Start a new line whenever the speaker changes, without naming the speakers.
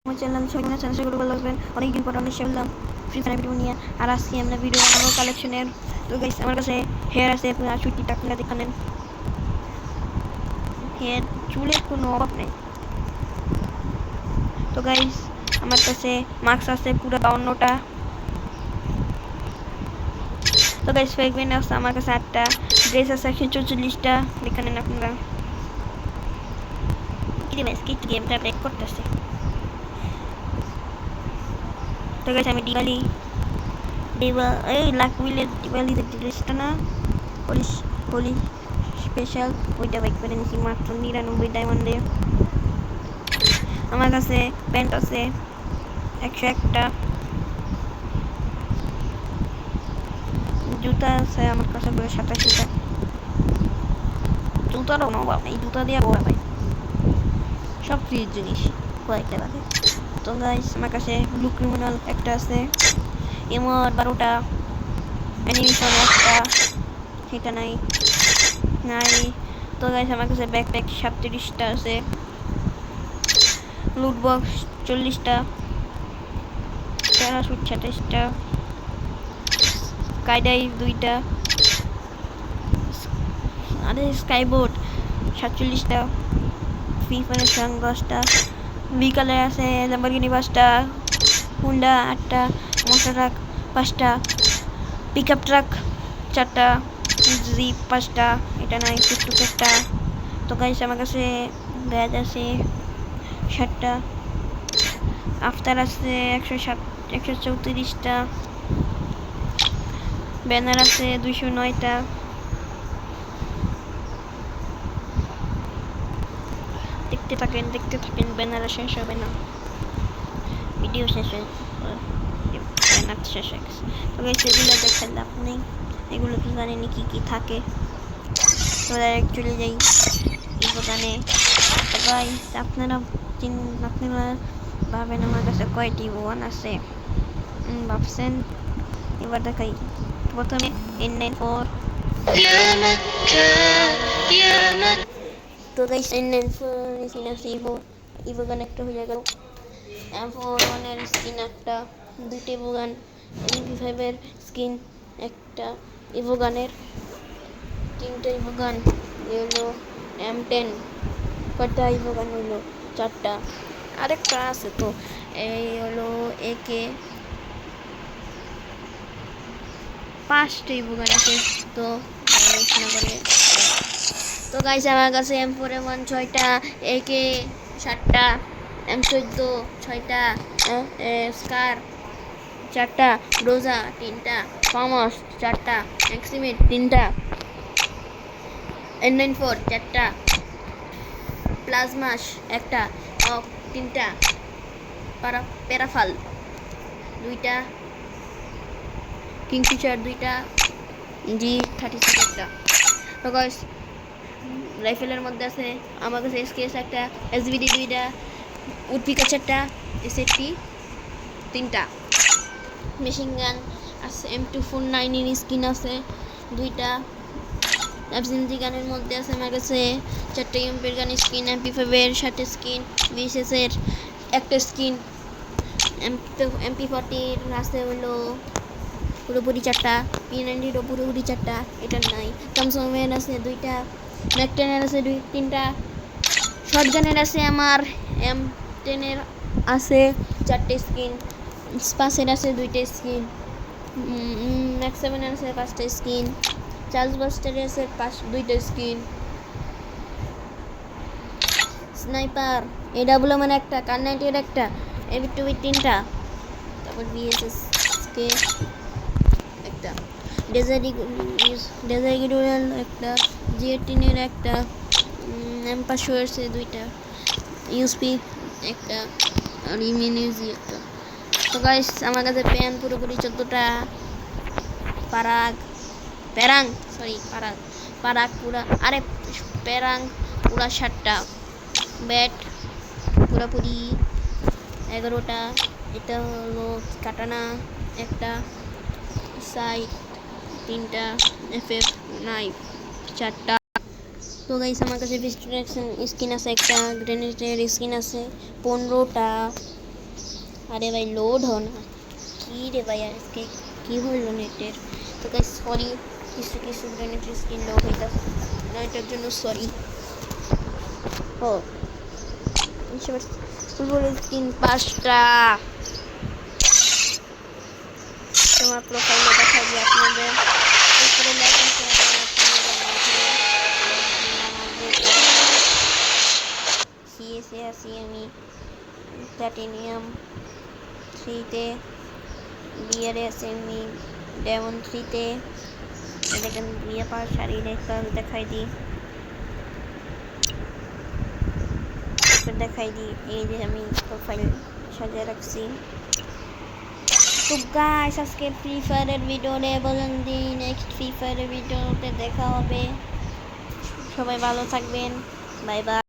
আমার চ্যানেল সবাই চ্যানেল শুরু করে লাগবেন অনেকদিন পর আমি শিখলাম ফ্রি ফায়ার ভিডিও নিয়ে আর আজকে আমরা ভিডিও বানাবো কালেকশনের। তো গাইস আমার কাছে হেয়ার আছে আপনারা 60 টাকা দেখানেন, হেয়ার চুলের কোনো অভাব নেই। তো গাইস আমার কাছে মাস্ক আছে পুরো 52টা। তো গাইস ফেক ব্যান্ড আছে আমার কাছে 8টা, ড্রেস আছে 144টা দেখানেন আপনারা। কি গাইস কি গেমটা ব্রেক করতেছে। তো গাইস আমি দিওয়ালি এই লাক উইলের দিওয়ালি ড্রেসটা না হোলি হোলি স্পেশাল ওইটা বাইক করে নিয়েছি মাত্র 99 ডায়মন্ডে। আমার কাছে প্যান্ট আছে 101টা, জুতা আছে আমার কাছে 87টা। জুতারও কোনো অভাব নেই, জুতা দিয়ে অভাব ভাই, সব ফ্রির জিনিস কয়েকটা লাগে। তো গাইস আমার কাছে ব্লু ক্রিমিনাল একটা আছে, এমর 12টা, অ্যানিমেশন একটা, সেটা নাই। তো গাইস আমার কাছে ব্যাকপ্যাক 37টা আছে, লুট বক্স 40টা, প্যারাশুট 27টা, স্কাইডাইভ 2টা, আরে স্কাইবোর্ড 47টা, ফ্রি ফায়ার সং 10টা, বিকালে আছে ল্যাম্বরগিনি 5টা, হুন্ডা 8টা, মোটর ট্রাক 5টা, পিক আপ ট্রাক 4টা, জিপ 5টা, এটা নাই টুকটুক একটা। তো গাইস আমার কাছে ব্যাজ আছে 7টা, আফতার আছে 134টা, ব্যানার আছে 209টা। দেখতে থাকেন ব্যানার শেষ হবে না, ভিডিও শেষ হয়ে ব্যানার শেষ হয়ে গেছে। তো গাইস এগুলো দেখার লাভ নেই, এগুলো তো জানেনি কি কি থাকে। তো ডাইরেক্ট চলে যাই এই দোকানে। তো গাইস আপনারা ভাবেন আমার কাছে কয়টি ওয়ান আছে, ভাবছেন? এবার দেখাই। প্রথমে N94। তো গাইস N94 স্কিন আছে ইভো গান একটা হয়ে গেল, M41 এর স্কিন একটা, দুইটা ইভো গান, MP5 এর স্কিন একটা, ইভো গানের তিনটা ইভো গান হলো, M10 কয়টা ইভো গান হলো 4টা, আরেকটা আছে তো এই হলো একে 5টা ইভো গান আছে। তো তো গাইস আমার কাছে M4A1 6টা, একে 7টা, M14 6টা, স্কার 4টা, রোজা 3টা, ফার্মাস 4টা, ম্যাক্সিমেট 3টা, N94 4টা, প্লাজমাস একটা, অক 3টা, প্যারাফাল 2টা, কিংফিশার 2টা, G36 একটা। তো গাইস রাইফেলের মধ্যে আছে আমার কাছে SKS একটা, SVD 2টা, উডপিকা 4টা, SAT 3টা, মেশিন গান আছে M249 এর স্কিন আছে 2টা, FMG গানের মধ্যে আছে আমার কাছে 4টা এমপির গান স্কিন, MP5 এর 7টা স্কিন, VSS এর একটা স্কিন, MP40 এর আছে হলো পুরোপুরি 4টা, P90 এর পুরোপুরি 4টা, এটা নাই। থমসন এর আছে 2টা, ম্যাক10 এর আছে 3টা, শটগানের আছে আমার M10 এর আছে 4টা স্কিন, স্পাসের আছে 2টা স্কিন, ম্যাক্স 7 এর আছে 5টা স্কিন, চার্জ বাস্টারের আছে 2টা স্কিন, স্নাইপার AWM এর একটা, কার90 এর একটা, M2 3টা, তারপর VSS কে একটা, ডেজার্ট ইগল একটা, G18 এর একটা, M500 এর 2টা, ইউএসপি একটা, আর ইমিউনিজি একটা। তো গাইস আমার কাছে প্যান পুরোপুরি 14টা, পারাক পুরা, আরে প্যারাং পুরা 7টা, ব্যাট পুরোপুরি 11টা, এটা হলো কাটানা একটা, সাইড 3টা, FF নাইফ 4টা। তো গাইস আমার কাছে পিস্টলের স্কিন আছে একটা, গ্রেনেডের স্কিন আছে 15টা, আরে ভাই লোড হো না, কি রে ভাই আজকে কি হইল নেটের? তো গাইস সরি, কিছু কিছু নেটের স্ক্রিন লোড হইতাছে না, এটার জন্য সরি। ও ফুটবলের স্ক্রিন 5টা তোমার প্রোফাইলে দেখাই দিই আপনাদের। উপরে লেখা আছে সিএসএ আছি আমি প্ল্যাটিনিয়াম 3-তে, বিয়ারে আছি আমি ডায়মন্ড 3-তে। দেখেন বিয়ে পাওয়ার শাড়ি দেখাই দিই, দেখাই দিই। এই যে আমি প্রোফাইল সাজিয়ে রাখছি। তো গাইস আজকে ফ্রি ফায়ারের ভিডিওতে বলেন দিই, নেক্সট ফ্রি ফায়ারের ভিডিওতে দেখা হবে। সবাই ভালো থাকবেন, বাই বাই।